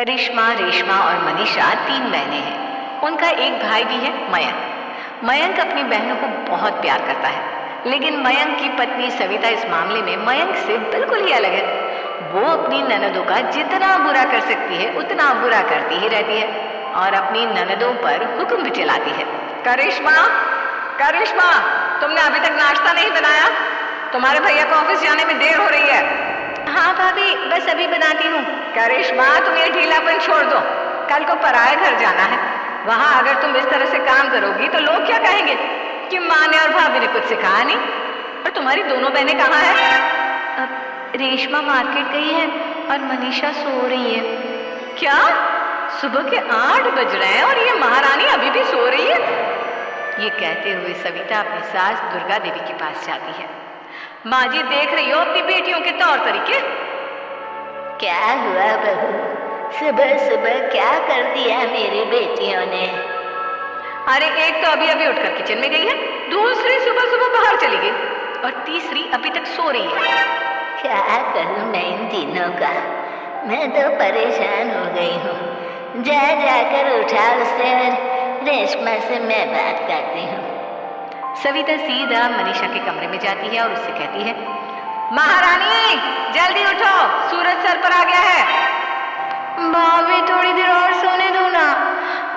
करिश्मा, रेशमा और मनीषा 3 बहनें हैं। उनका एक भाई भी है, मयंक। मयंक अपनी बहनों को बहुत प्यार करता है, लेकिन मयंक की पत्नी सविता इस मामले में मयंक से बिल्कुल ही अलग है। वो अपनी ननदों का जितना बुरा कर सकती है उतना बुरा करती ही रहती है और अपनी ननदों पर हुक्म भी चलाती है। करिश्मा, करिश्मा, तुमने अभी तक नाश्ता नहीं बनाया? तुम्हारे भैया को ऑफिस जाने में देर हो रही है। हाँ भाभी, बस अभी बनाती हूँ। करिश्मा, तुम ये ढीलापन छोड़ दो। कल को पराये घर जाना है। वहाँ अगर तुम इस तरह से काम करोगी तो लोग क्या कहेंगे कि माँ ने और भाभी ने कुछ सिखाया नहीं। और तुम्हारी दोनों बहनें कहाँ हैं? रेशमा मार्केट गई है और मनीषा सो रही है। क्या? सुबह के 8 बज रहे हैं और ये महारानी अभी भी सो रही है? ये कहते हुए सविता अपनी सास दुर्गा देवी के पास जाती है। माँ जी, देख रही हो अपनी बेटियों के तौर तरीके? क्या हुआ बहू, सुबह सुबह क्या कर दिया मेरी बेटियों ने? अरे एक तो अभी अभी उठकर किचन में गई है, दूसरी सुबह सुबह बाहर चली गई और तीसरी अभी तक सो रही है। क्या करूं मैं इन तीनों का, मैं तो परेशान हो गई हूँ। जा जाकर उठा उसे और रेशमा से मैं बात करती हूँ। सविता सीधा मनीषा के कमरे में जाती है और उससे कहती है, महारानी जल्दी उठो, सूरज सर पर आ गया है। भाभी थोड़ी देर और सोने दो ना,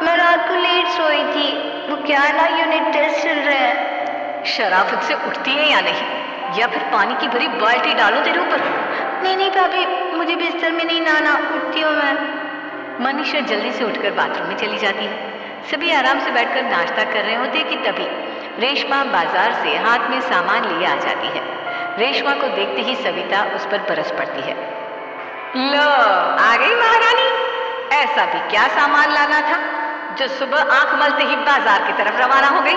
मैं रात को लेट सोई थी। वो क्या ना यूनिट टेस्ट चल रहा है। शराफत से उठती है या नहीं, या फिर पानी की भरी बाल्टी डालो तेरे ऊपर? नहीं नहीं भाभी, मुझे बिस्तर में नहीं नहाना, उठती हूँ मैं। मनीषा जल्दी से उठकर बाथरूम में चली जाती है। सभी आराम से बैठकर नाश्ता कर रहे होते कि तभी रेशमा बाजार से हाथ में सामान लिए आ जाती है। रेशमा को देखते ही सविता उस पर बरस पड़ती है। लो, आ गई महारानी। ऐसा भी क्या सामान लाना था जो सुबह आंख मलते ही बाजार की तरफ रवाना हो गई?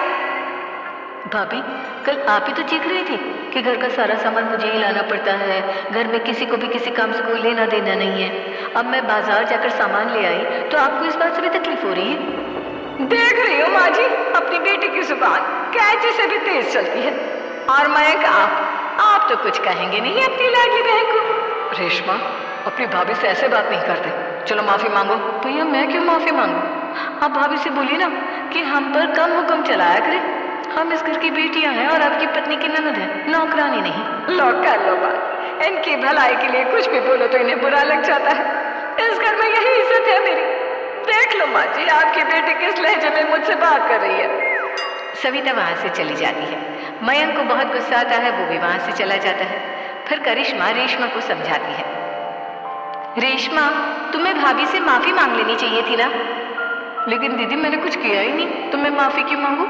भाभी, कल आप ही तो चीख रही थी कि घर का सारा सामान मुझे ही लाना पड़ता है, घर में किसी को भी किसी काम से कोई लेना देना नहीं है। अब मैं बाजार जाकर सामान ले आई तो आपको इस बात से भी तकलीफ हो रही है? देख रही हो माँ जी, अपनी बेटी की जुबान कैंची से भी तेज चलती है। और मयंक, आप तो कुछ कहेंगे नहीं अपनी लाडली बहन को। रेशमा, अपनी भाभी से ऐसे बात नहीं करते। चलो माफी मांगो। भैया, मैं क्यों माफी मांगू? आप भाभी से बोलिए ना कि हम पर कम हुक्म चलाया करें। हम इस घर की बेटियां हैं और आपकी पत्नी की ननद है, नौकरानी नहीं। लो कर लो बात। इनकी भलाई के लिए कुछ भी बोलो तो इन्हें बुरा लग जाता है। इस घर में यही इज्जत है मेरी। देख लो माँ जी, आपकी बेटी किस लहजे में मुझसे बात कर रही है। सविता वहां से चली जाती है। मयंक को बहुत गुस्सा आता है, वो भी वहां से चला जाता है। फिर करिश्मा रेशमा को समझाती है। रेशमा, तुम्हें भाभी से माफी मांग लेनी चाहिए थी ना। लेकिन दीदी, मैंने कुछ किया ही नहीं तो मैं माफी क्यों मांगू?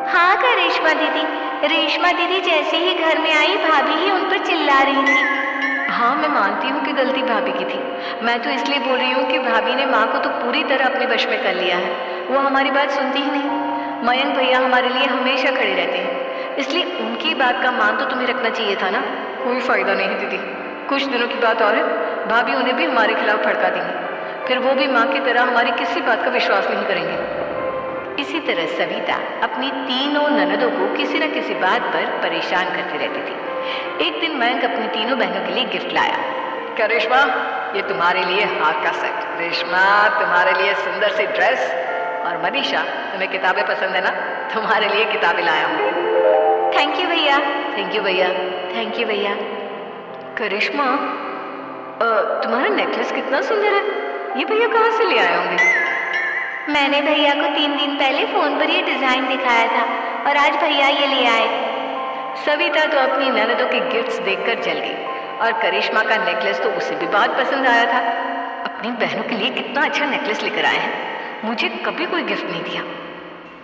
हाँ करिश्मा दीदी, रेशमा दीदी जैसे ही घर में आई भाभी ही उन पर चिल्ला रही थी। हाँ, मैं मानती हूँ कि गलती भाभी की थी। मैं तो इसलिए बोल रही हूँ कि भाभी ने माँ को तो पूरी तरह अपने वश में कर लिया है। वो हमारी बात सुनती ही नहीं। मयंक भैया हमारे लिए हमेशा खड़े रहते हैं, इसलिए उनकी बात का मान तो तुम्हें रखना चाहिए था ना। कोई फायदा नहीं दीदी, कुछ दिनों की बात और है, भाभी उन्हें भी हमारे खिलाफ भड़का देंगी। फिर वो भी माँ की तरह हमारी किसी बात का विश्वास नहीं करेंगे। इसी तरह सविता अपनी तीनों ननदों को किसी न किसी बात पर परेशान करती रहती थी। एक दिन मयंक अपनी तीनों बहनों के लिए गिफ्ट लाया। क्या रेशमा, ये तुम्हारे लिए हार का सेट। रेशमा, तुम्हारे लिए सुंदर सी ड्रेस। और मनीषा, तुम्हें किताबें पसंद है ना, तुम्हारे लिए किताबें लाया हूँ। थैंक यू भैया। थैंक यू भैया। थैंक यू भैया। करिश्मा, तुम्हारा नेकलेस कितना सुंदर है। ये भैया कहाँ से ले आए होंगे? मैंने भैया को 3 दिन पहले फोन पर ये डिजाइन दिखाया था और आज भैया ये ले आए। सविता तो अपनी ननदों के गिफ्ट्स देखकर जल गई और करिश्मा का नेकलेस तो उसे भी बहुत पसंद आया था। अपनी बहनों के लिए कितना अच्छा नेकलेस लेकर आए हैं, मुझे कभी कोई गिफ्ट नहीं दिया।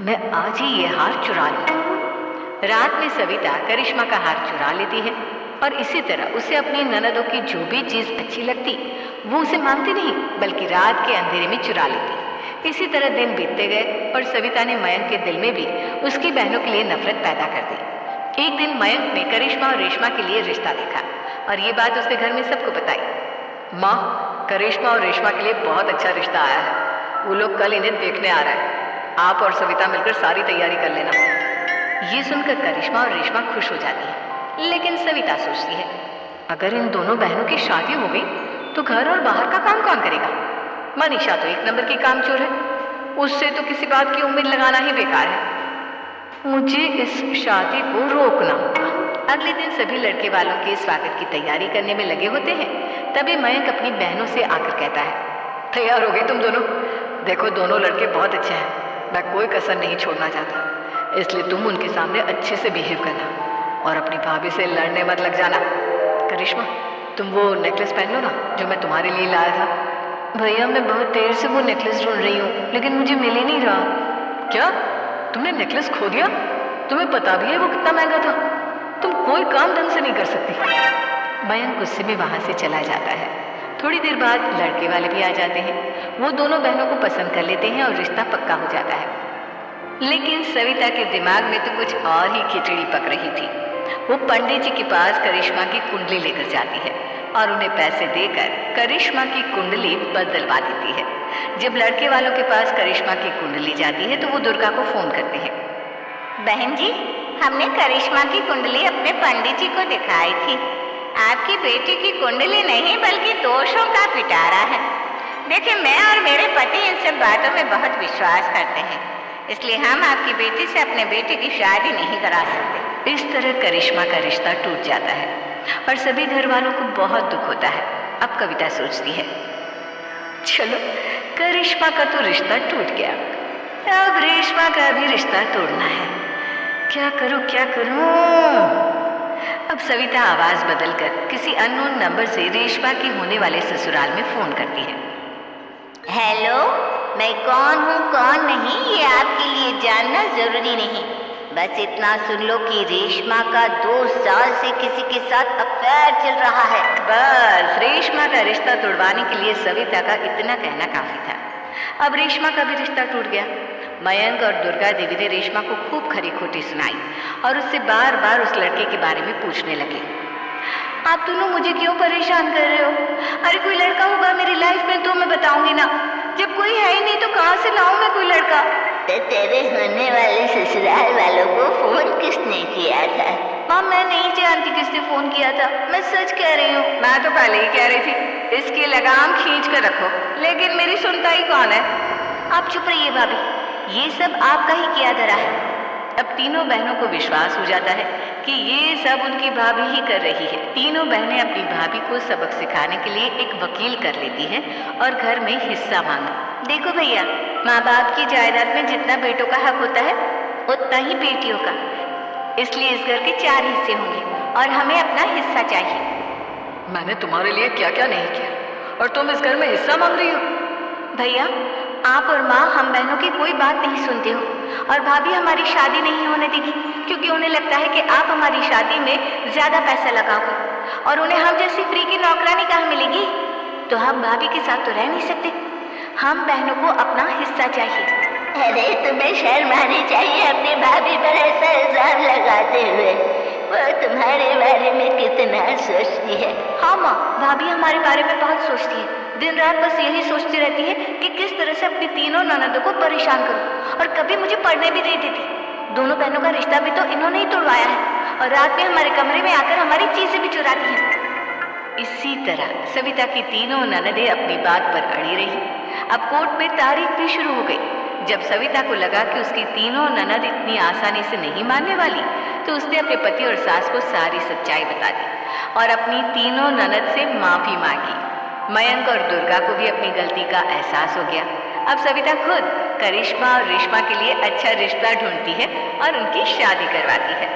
मैं आज ही ये हार चुरा लूं। रात में सविता करिश्मा का हार चुरा लेती है और इसी तरह उसे अपनी ननदों की जो भी चीज अच्छी लगती वो उसे मांगती नहीं, बल्कि रात के अंधेरे में चुरा लेती। इसी तरह दिन बीतते गए और सविता ने मयंक के दिल में भी उसकी बहनों के लिए नफरत पैदा कर दी। एक दिन मयंक ने करिश्मा और रेशमा के लिए रिश्ता देखा और ये बात उसने घर में सबको बताई। माँ, करिश्मा और रेशमा के लिए बहुत अच्छा रिश्ता आया है, वो लोग कल इन्हें देखने आ रहे हैं। आप और सविता मिलकर सारी तैयारी कर लेना। ये सुनकर करिश्मा और रेशमा खुश हो जाती है, लेकिन सविता सोचती है, अगर इन दोनों बहनों की शादी हो गई तो घर और बाहर का काम कौन करेगा? मनीषा तो एक नंबर की कामचोर है, उससे तो किसी बात की उम्मीद लगाना ही बेकार है। मुझे इस शादी को रोकना होगा। अगले दिन सभी लड़के वालों के स्वागत की तैयारी करने में लगे होते हैं। तभी मयंक अपनी बहनों से आकर कहता है, तैयार हो गई तुम दोनों? देखो दोनों लड़के बहुत अच्छे हैं, मैं कोई कसर नहीं छोड़ना चाहता, इसलिए तुम उनके सामने अच्छे से बिहेव करना और अपनी भाभी से लड़ने मत लग जाना। करिश्मा, तुम वो नेकलेस पहन लो ना जो मैं तुम्हारे लिए लाया था। भैया मैं बहुत देर से वो नेकलेस ढूंढ रही हूँ, लेकिन मुझे मिल ही नहीं रहा। क्या तुमने नेकलेस खो दिया? तुम्हें पता भी है वो कितना महंगा था? तुम कोई काम ढंग से नहीं कर सकती। मयंक गुस्से में वहां से चला जाता है। थोड़ी देर बाद लड़के वाले भी आ जाते हैं। वो दोनों बहनों को पसंद कर लेते हैं और रिश्ता पक्का हो जाता है। लेकिन सविता के दिमाग में तो कुछ और ही खिचड़ी पक रही थी। वो पंडित जी के पास करिश्मा की कुंडली लेकर जाती है और उन्हें पैसे देकर करिश्मा की कुंडली बदलवा देती है। जब लड़के वालों के पास करिश्मा की कुंडली जाती है तो वो दुर्गा को फोन करते हैं। बहन जी, हमने करिश्मा की कुंडली अपने पंडित जी को दिखाई थी। आपकी बेटी की कुंडली नहीं बल्कि दोषों का पिटारा है। देखिए, मैं और मेरे पति इन सब बातों में बहुत विश्वास करते हैं, इसलिए हम आपकी बेटी से अपने बेटे की शादी नहीं करा सकते। इस तरह करिश्मा का रिश्ता टूट जाता है और सभी घर वालों को बहुत दुख होता है। अब कविता सोचती है, चलो करिश्मा का तो रिश्ता टूट गया, अब रेशमा का भी रिश्ता तोड़ना है। क्या करूं क्या करूं? अब सविता आवाज बदलकर किसी अननोन नंबर से रेशमा की होने वाले ससुराल में फोन करती है। हेलो, मैं कौन हूँ कौन नहीं ये आपके लिए जानना जरूरी नहीं। बस इतना सुन लो कि रेशमा का 2 साल से किसी के साथ अफेयर चल रहा है। बस रेशमा का रिश्ता तोड़वाने के लिए सविता का इतना कहना काफी था। अब रेशमा का भी रिश्ता टूट गया। मयंक और दुर्गा देवी ने रेशमा को खूब खरी खोटी सुनाई और उससे बार बार उस लड़के के बारे में पूछने लगे। आप दोनों मुझे क्यों परेशान कर रहे हो? अरे कोई लड़का होगा मेरी लाइफ में तो मैं बताऊंगी ना, जब कोई है ही नहीं तो कहाँ से लाऊं मैं कोई लड़का? तो तेरे होने वाले ससुराल वालों को फोन किसने किया था? माँ मैं नहीं जानती किसने फोन किया था, मैं सच कह रही हूँ। मैं तो पहले ही कह रही थी इसकी लगाम खींच कर रखो, लेकिन मेरी सुनता ही कौन है। आप चुप रहिए भाभी, ये सब आपका ही किया धरा है। अब तीनों बहनों को विश्वास हो जाता है कि ये सब उनकी भाभी ही कर रही है। तीनों बहनें अपनी भाभी को सबक सिखाने के लिए एक वकील कर लेती हैं और घर में हिस्सा मांगा। देखो भैया, माँ बाप की जायदाद में जितना बेटों का हक होता है उतना ही बेटियों का, इसलिए इस घर के 4 हिस्से होंगे और हमें अपना हिस्सा चाहिए। मैंने तुम्हारे लिए क्या क्या नहीं किया और तुम इस घर में हिस्सा मांग रही हो? भैया, आप और माँ हम बहनों की कोई बात नहीं सुनते हो और भाभी हमारी शादी नहीं होने देगी क्योंकि उन्हें लगता है कि आप हमारी शादी में ज्यादा पैसा लगाओगे और उन्हें हम जैसी फ्री की नौकरानी कहाँ मिलेगी। तो हम भाभी के साथ तो रह नहीं सकते, हम बहनों को अपना हिस्सा चाहिए। अरे तुम्हें शर्म आनी चाहिए अपनी भाभी पर ऐसा इल्जाम लगाते हुए। वो तुम्हारे बारे में कितना सोचती है। हाँ माँ, भाभी हमारे बारे में बहुत सोचती है। दिन रात बस यही सोचती रहती है कि किस तरह से अपनी तीनों ननदों को परेशान करूं और कभी मुझे पढ़ने भी नहीं देती। दोनों बहनों का रिश्ता भी तो इन्होंने ही तोड़वाया है और रात में हमारे कमरे में आकर हमारी चीजें भी चुराती हैं। इसी तरह सविता की तीनों ननदें अपनी बात पर अड़ी रही। अब कोर्ट में तारीख भी शुरू हो गई। जब सविता को लगा कि उसकी तीनों ननद इतनी आसानी से नहीं मानने वाली, तो उसने अपने पति और सास को सारी सच्चाई बता दी और अपनी तीनों ननद से माफी मांगी। मयंक और दुर्गा को भी अपनी गलती का एहसास हो गया। अब सविता खुद करिश्मा और रेशमा के लिए अच्छा रिश्ता ढूंढती है और उनकी शादी करवाती है।